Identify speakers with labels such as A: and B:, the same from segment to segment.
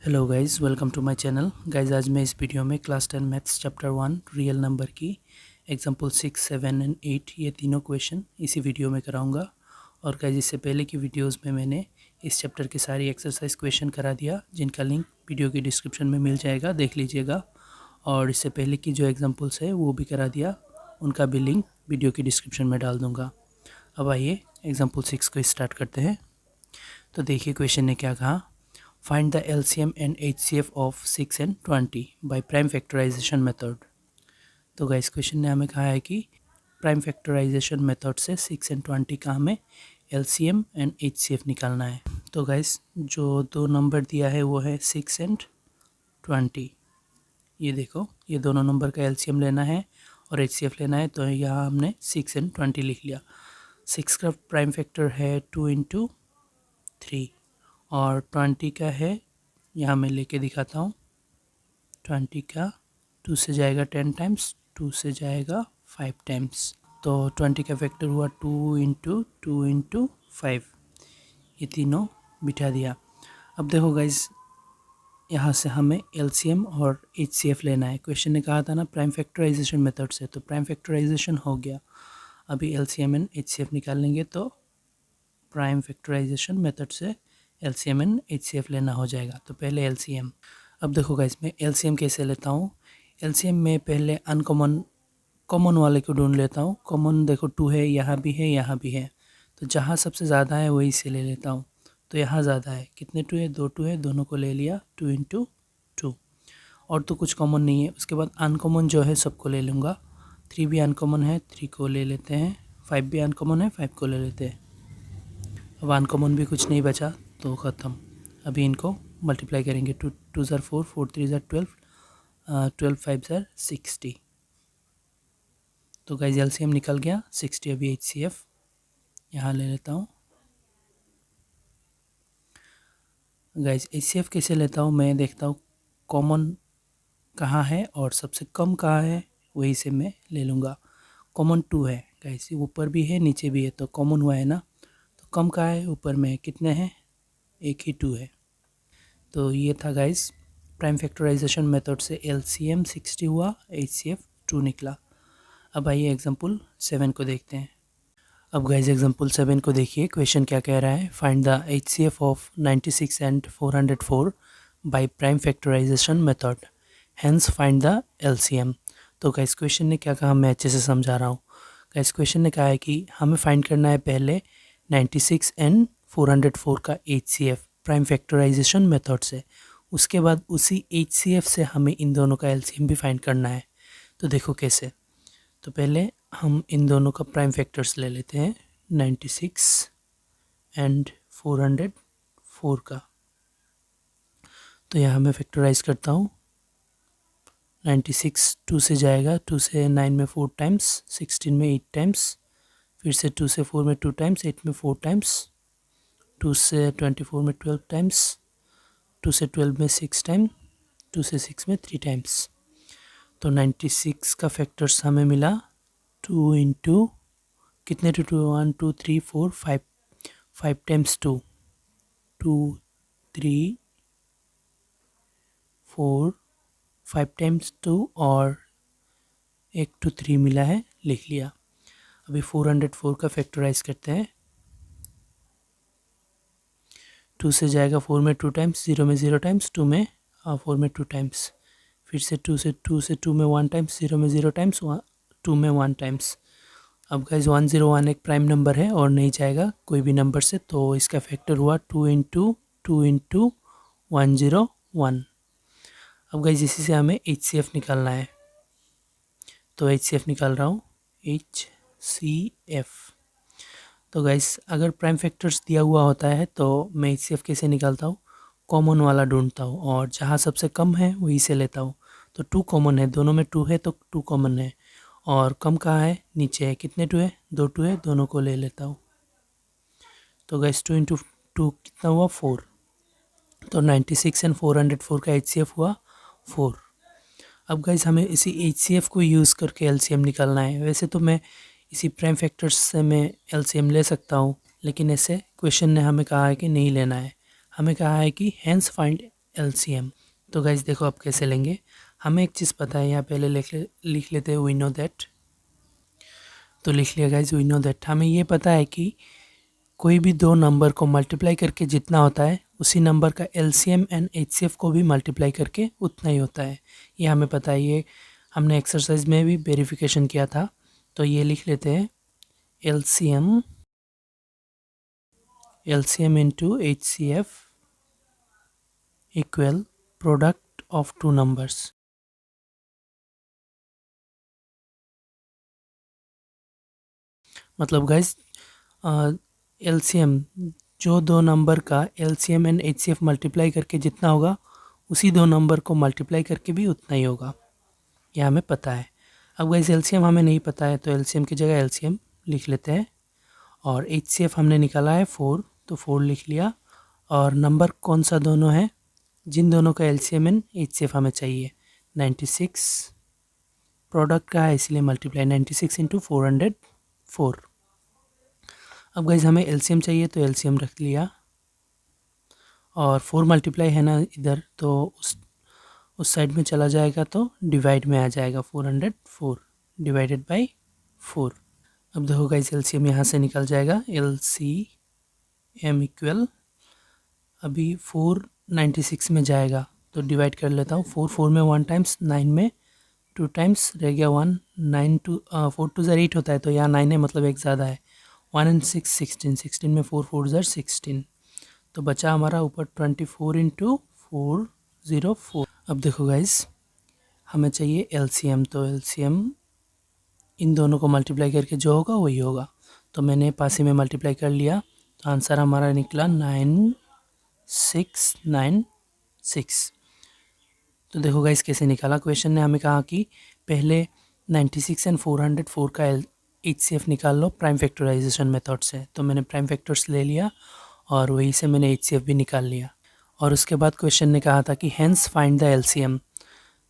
A: Hello guys, welcome to my channel. Guys, आज मैं इस वीडियो में class 10 maths chapter 1 real number की एग्जांपल 6, 7 एंड 8 ये तीनों क्वेश्चन इसी वीडियो में कराऊंगा। और गाइस, इससे पहले की वीडियोस में मैंने इस चैप्टर की सारी एक्सरसाइज क्वेश्चन करा दिया, जिनका लिंक वीडियो की डिस्क्रिप्शन में मिल जाएगा, देख लीजिएगा। और इससे पहले की जो एग्जाम्पल्स है वो भी करा दिया, उनका भी लिंक वीडियो की डिस्क्रिप्शन में डाल दूँगा। अब आइए एग्जाम्पल 6 को स्टार्ट करते हैं। तो देखिए क्वेश्चन ने क्या कहा। Find the LCM and HCF of 6 and 20 by prime factorization method। तो गाइस, क्वेश्चन ने हमें कहा है कि प्राइम फैक्टराइजेशन मेथड से 6 एंड 20 का हमें LCM एंड HCF निकालना है। तो गाइस, जो दो नंबर दिया है वो है 6 एंड 20। ये देखो, ये दोनों नंबर का LCM लेना है और HCF लेना है। तो यहाँ हमने 6 एंड 20 लिख लिया। 6 का प्राइम फैक्टर है 2 इंटू 3 और 20 का है, यहाँ मैं लेके दिखाता हूँ। 20 का 2 से जाएगा 10 टाइम्स, 2 से जाएगा 5 टाइम्स। तो 20 का फैक्टर हुआ 2 इंटू 2 इंटू 5। ये तीनों बिठा दिया। अब देखो गाइज, यहाँ से हमें LCM और HCF लेना है। क्वेश्चन ने कहा था ना प्राइम फैक्टराइजेशन मेथड से, तो प्राइम फैक्टराइजेशन हो गया। अभी LCM एंड HCF निकाल लेंगे तो प्राइम फैक्टराइजेशन मेथड से LCM एंड HCF लेना हो जाएगा। तो पहले LCM। अब देखो गाइस, मैं LCM कैसे लेता हूँ। LCM में पहले कॉमन वाले को ढूंढ लेता हूँ। कॉमन देखो 2 है, यहाँ भी है, यहाँ भी है। तो जहाँ सबसे ज़्यादा है वही से ले लेता हूँ। तो यहाँ ज़्यादा है, कितने 2 है, 2 2 है, दोनों को ले लिया। 2 इंटू 2। और तो कुछ कॉमन नहीं है। उसके बाद अनकॉमन जो है सबको ले लूँगा। 3 भी अनकॉमन है, 3 को ले लेते हैं। 5 भी अनकॉमन है, 5 को ले लेते हैं। अब अनकॉमन भी कुछ नहीं बचा तो ख़त्म। अभी इनको मल्टीप्लाई करेंगे। 2 2 ज़ार 4, 4 3 ज़ार 12, 12 5 ज़ार 60। तो गाइस, LCM निकल गया 60। अभी HCF यहाँ ले लेता हूँ। गाइस, HCF कैसे लेता हूँ, मैं देखता हूँ कॉमन कहाँ है और सबसे कम कहाँ है, वही से मैं ले लूँगा। कॉमन 2 है गाइस, ऊपर भी है नीचे भी है, तो कॉमन हुआ है ना। तो कम कहाँ है, ऊपर में कितने हैं, एक ही 2 है। तो ये था गाइस, प्राइम फैक्टराइजेशन मेथड से LCM 60 हुआ, HCF 2 निकला। अब आइए एग्जांपल 7 को देखते हैं। अब गाइस, एग्जांपल 7 को देखिए। क्वेश्चन क्या कह रहा है। Find the HCF of 96 and 404 by prime factorization method, hence find the LCM। तो गाइस, क्वेश्चन ने क्या कहा, मैं अच्छे से समझा रहा हूँ। गाइस, क्वेश्चन ने कहा है कि हमें फाइंड करना है पहले 96 एंड 404 का HCF प्राइम फैक्टराइजेशन मेथड से। उसके बाद उसी HCF से हमें इन दोनों का LCM भी फाइंड करना है। तो देखो कैसे। तो पहले हम इन दोनों का प्राइम फैक्टर्स ले लेते हैं, 96 एंड 404 का। तो यहाँ मैं फैक्टराइज करता हूँ। 96 2 से जाएगा, 2 से 9 में 4 टाइम्स, 16 में 8 टाइम्स, फिर से 2 से 4 में 2 टाइम्स, 8 में 4 टाइम्स, 2 से 24 में 12 टाइम्स, 2 से 12 में 6 टाइम, 2 से 6 में 3 टाइम्स। तो 96 का फैक्टर्स हमें मिला 2 इंटू कितने 2 2 1 2 3 4 5, 5 टाइम्स 2, 2 3 4, 5 टाइम्स 2 और एक 2 3 मिला है, लिख लिया। अभी 404 का फैक्टराइज करते हैं। 2 से जाएगा 4 में 2 टाइम्स, 0 में 0 टाइम्स, 2 में 4 में 2 टाइम्स, फिर से 2 से 2 में 1 टाइम्स, 0 में 0 टाइम्स, 2 में 1 टाइम्स। अब गाइस, 101 एक प्राइम नंबर है और नहीं जाएगा कोई भी नंबर से, तो इसका फैक्टर हुआ 2 इंटू 2 इंटू 101। अब गाइस, इसी से हमें HCF निकालना है। तो HCF निकाल रहा हूँ, HCF। तो गाइस, अगर प्राइम फैक्टर्स दिया हुआ होता है तो मैं HCF कैसे निकालता हूँ, कॉमन वाला ढूंढता हूँ और जहाँ सबसे कम है वही से लेता हूँ। तो 2 कॉमन है, दोनों में 2 है तो 2 कॉमन है। और कम कहाँ है, नीचे है, कितने 2 है, 2 2 है, दोनों को ले लेता हूँ। तो गाइस, 2 इंटू 2 कितना हुआ, 4। तो 96 एंड 404 का HCF हुआ 4। अब गाइस, हमें इसी HCF को यूज़ करके LCM निकालना है। वैसे तो मैं इसी प्राइम फैक्टर्स से मैं LCM ले सकता हूँ, लेकिन ऐसे क्वेश्चन ने हमें कहा है कि नहीं लेना है। हमें कहा है कि हेंस फाइंड LCM। तो गाइज देखो आप कैसे लेंगे। हमें एक चीज़ पता है, यहाँ पहले लिख लेते हैं वी नो दैट। तो लिख लिया गाइज वी नो दैट। हमें ये पता है कि कोई भी दो नंबर को मल्टीप्लाई करके जितना होता है उसी नंबर का LCM एंड HCF को भी मल्टीप्लाई करके उतना ही होता है। ये हमें पता है, ये हमने एक्सरसाइज में भी वेरिफिकेशन किया था। तो ये लिख लेते हैं LCM into HCF equal product of two numbers. मतलब गाइज LCM जो दो नंबर का LCM एंड HCF मल्टीप्लाई करके जितना होगा उसी दो नंबर को मल्टीप्लाई करके भी उतना ही होगा, यह हमें पता है। अब गाइज LCM हमें नहीं पता है तो LCM की जगह LCM लिख लेते हैं, और HCF हमने निकाला है 4, तो 4 लिख लिया। और नंबर कौन सा दोनों है, जिन दोनों का LCM एंड HCF हमें चाहिए 96, प्रोडक्ट का है इसलिए मल्टीप्लाई 96 इंटू 404। अब गाइज हमें LCM चाहिए तो LCM रख लिया, और 4 मल्टीप्लाई है ना इधर, तो उस साइड में चला जाएगा तो डिवाइड में आ जाएगा, 404 डिवाइडेड बाई 4। अब देखो गाइस LCM यहाँ से निकल जाएगा, LCM इक्वल अभी 4 96 में जाएगा तो डिवाइड कर लेता हूँ। 4 4 में 1 टाइम्स, 9 में 2 टाइम्स, रह गया 1, 9 2 4 2 8 होता है तो यहाँ 9 है मतलब एक ज़्यादा है। 1 एंड 6 16, 16 में 4 4 16, तो बचा हमारा ऊपर 24 इंटू 404। अब देखो गाइस हमें चाहिए LCM, तो LCM इन दोनों को मल्टीप्लाई करके जो होगा वही होगा। तो मैंने पास ही में मल्टीप्लाई कर लिया, तो आंसर हमारा निकला 9696। तो देखो गाइस कैसे निकाला। क्वेश्चन ने हमें कहा कि पहले 96 एंड 404 का HCF निकाल लो प्राइम फैक्टराइजेशन मेथड से। तो मैंने प्राइम फैक्टर्स ले लिया और वहीं से मैंने HCF भी निकाल लिया। और उसके बाद क्वेश्चन ने कहा था कि हैंस फाइंड द LCM,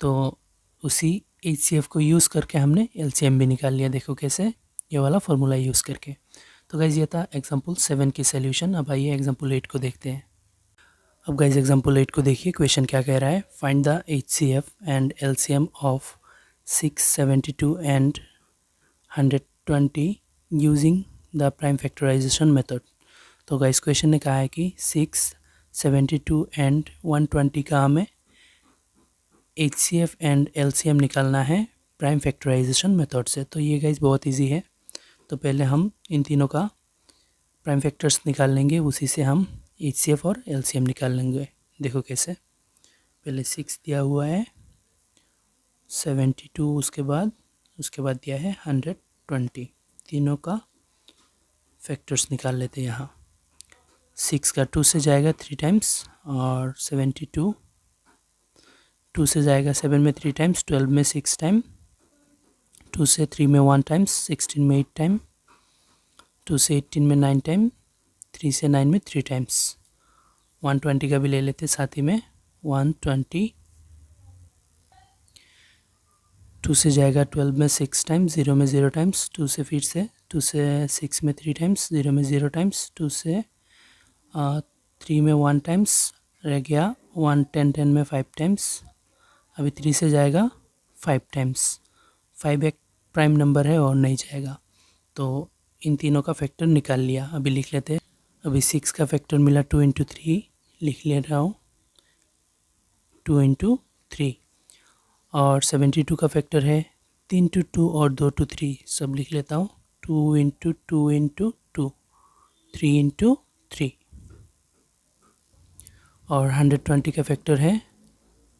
A: तो उसी HCF को यूज़ करके हमने LCM भी निकाल लिया। देखो कैसे, ये वाला फार्मूला यूज़ करके। तो गाइज ये था एग्जाम्पल 7 की सोल्यूशन। अब आइए एग्जाम्पल 8 को देखते हैं। अब गाइज एग्जाम्पल 8 को देखिए, क्वेश्चन क्या कह रहा है। Find the HCF and LCM of 672 and 120 using the prime factorization method. तो गाइज क्वेश्चन ने कहा है कि 672 एंड 120 का हमें HCF एंड LCM निकालना है प्राइम फैक्टराइजेशन मेथड से। तो ये गाइज बहुत इजी है। तो पहले हम इन तीनों का प्राइम फैक्टर्स निकाल लेंगे, उसी से हम HCF और LCM निकाल लेंगे। देखो कैसे, पहले 6 दिया हुआ है, 72 उसके बाद दिया है 120। तीनों का फैक्टर्स निकाल लेते हैं। यहाँ 6 का 2 से जाएगा 3 टाइम्स, और 72 2 से जाएगा 7 में 3 टाइम्स, 12 में 6 टाइम, 2 से 3 में 1 टाइम्स, 16 में 8 टाइम, 2 से 18 में 9 टाइम, 3 से 9 में 3 टाइम्स। 120 का भी ले लेते साथ ही में, 120। 2 से जाएगा 12 में 6 टाइम्स, 0 में 0 टाइम्स, 2 से फिर से 2 से 6 में 3 टाइम्स, 0 में 0 टाइम्स, 2 से 3 में 1 टाइम्स, रह गया 1 10 10 में 5 टाइम्स। अभी 3 से जाएगा 5 टाइम्स। 5 एक प्राइम नंबर है और नहीं जाएगा, तो इन तीनों का फैक्टर निकाल लिया। अभी लिख लेते हैं। अभी 6 का फैक्टर मिला 2 इंटू 3, लिख ले रहा हूँ 2 इंटू 3। और 72 का फैक्टर है 3 टू 2 और 2 टू 3, सब लिख लेता हूँ 2 इंटू 2 इंटू 2, 3 इंटू 3। और 120 का फैक्टर है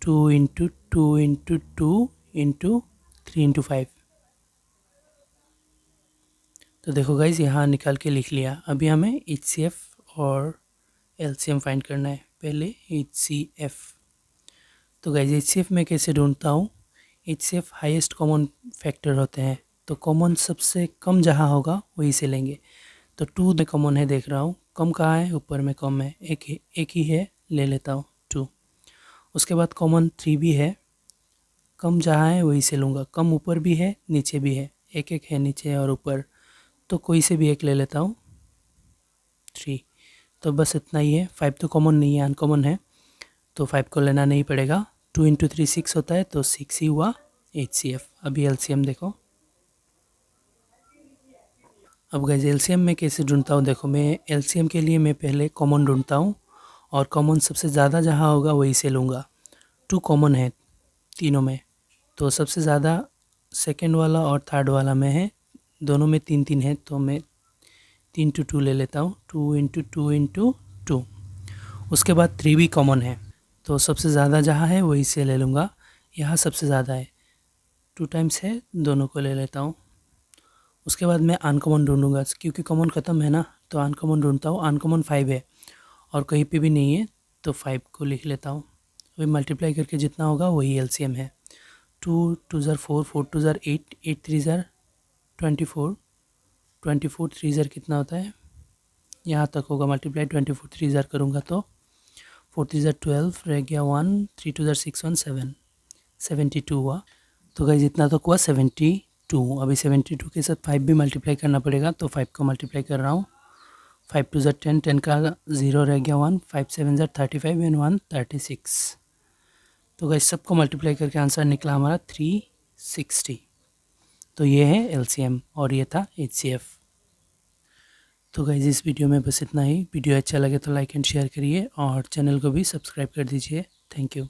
A: 2 इंटू 2 इंटू 2 इंटू 3 इंटू 5। तो देखो गाइज यहाँ निकाल के लिख लिया। अभी हमें HCF और LCM फाइंड करना है। पहले HCF, तो गाइज HCF में कैसे ढूंढता हूँ। HCF हाईएस्ट कॉमन फैक्टर होते हैं, तो कॉमन सबसे कम जहाँ होगा वही से लेंगे। तो 2 में कॉमन है, देख रहा हूँ कम कहाँ है, ऊपर में कम है, एक ही है, ले लेता हूँ 2। उसके बाद कॉमन 3 भी है, कम जहाँ है वही से लूँगा। कम ऊपर भी है नीचे भी है, एक एक है नीचे और ऊपर, तो कोई से भी एक ले लेता हूँ 3। तो बस इतना ही है। 5 तो कॉमन नहीं है, अनकॉमन है, तो 5 को लेना नहीं पड़ेगा। 2 इंटू 3 6 होता है, तो 6 ही हुआ HCF। अभी LCM देखो। अब गाइस LCM में कैसे ढूंढता हूँ, देखो मैं LCM के लिए मैं पहले कॉमन ढूंढता हूँ और कॉमन सबसे ज़्यादा जहाँ होगा वही से लूँगा। 2 कॉमन है तीनों में, तो सबसे ज़्यादा सेकंड वाला और थर्ड वाला में है, दोनों में 3 3 है, तो मैं 3 टू 2 ले लेता हूँ। 2 इंटू 2 इंटू 2। उसके बाद 3 भी कॉमन है, तो सबसे ज़्यादा जहाँ है वही से ले लूँगा। यहाँ सबसे ज़्यादा है, 2 टाइम्स है, दोनों को ले लेता हूँ। उसके बाद मैं अनकॉमन ढूंढूंगा, क्योंकि कॉमन ख़त्म है ना, तो अनकॉमन ढूंढता हूँ। अनकॉमन 5 है और कहीं पे भी नहीं है, तो 5 को लिख लेता हूँ। अभी मल्टीप्लाई करके जितना होगा वही LCM है। 2 2 ज़र 4, 4 2 ज़र 8, 8 3 ज़र 24, 24 3 ज़र कितना होता है, यहाँ तक होगा मल्टीप्लाई। 24 3 ज़र करूँगा तो 4 3 ज़र 12, रह गया 1, 3 2 ज़र 6 1 7, 72 हुआ। तो गाइस इतना तक हुआ 72। अभी 72 के साथ 5 भी मल्टीप्लाई करना पड़ेगा, तो 5 को मल्टीप्लाई कर रहा हूँ। 5 2 ज़र 10, 10 का 0 रह गया 1, 5 7 ज़र 35 एंड 1 36। तो गाइस सबको मल्टीप्लाई करके आंसर निकला हमारा 360। तो ये है LCM और ये था HCF। तो गाइस इस वीडियो में बस इतना ही। वीडियो अच्छा लगे तो लाइक एंड शेयर करिए और चैनल को भी सब्सक्राइब कर दीजिए। Thank you.